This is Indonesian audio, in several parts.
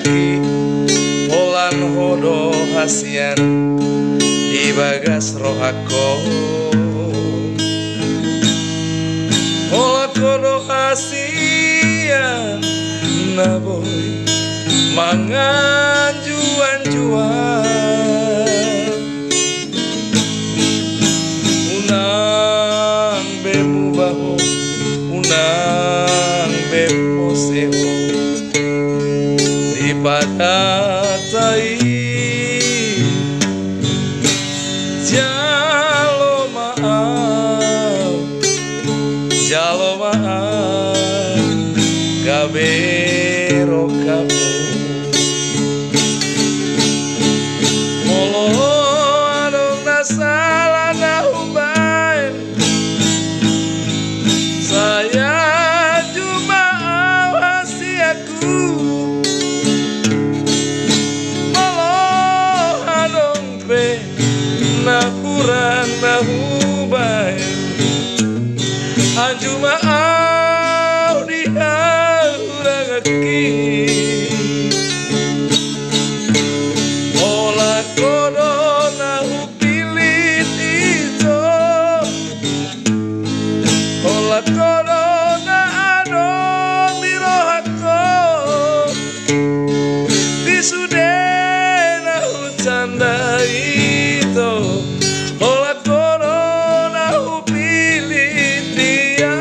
cintaki Olan hodo hasian di bagas rohako Ola kodo hasian na boy mangan juan-juan unang bemu baho unang bemu seho di padatai jalo maaf kabero kamu molo adong nasala na hubain saya cuma awasi aku molo adong pe na kurang na hubain anjuma au di urang aki ola kodo na hupilit itu ola kodo na adong di rohako di sude na hucanda itu ola kodo na hupilit dia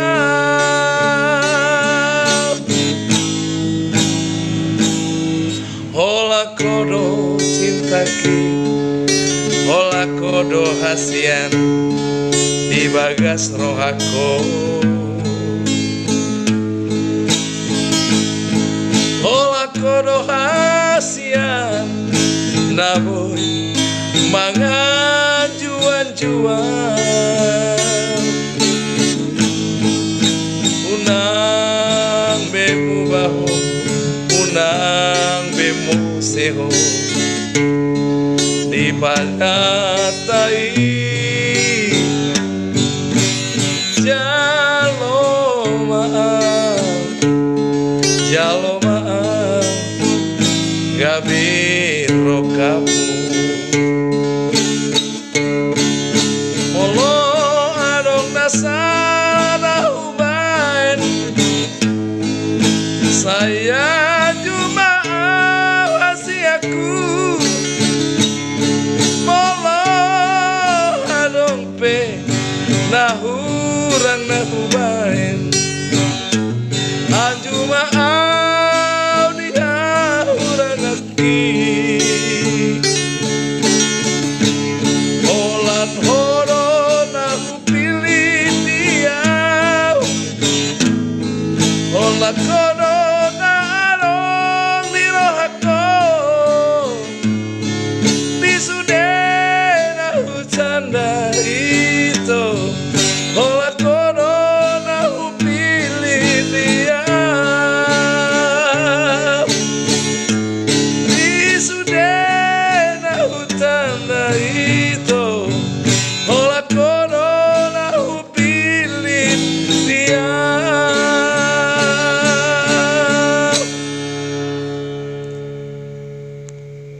ola kodo cintaki ola kodo hasian di bagas rohako ola kodo hasian na boy mangan juan-juan unang bemu baho unang bemu seho di padatai jalo maaf gabiro kamu molo adong nasara hubain saya cuma awasi aku molo adong pe na hurang na hubain anjuma au di hurang aki olan hodo na hupili dia ola kodo na adong di rohako di sude na hucanda itu ola kodo na hupili dia di sude na hucanda itu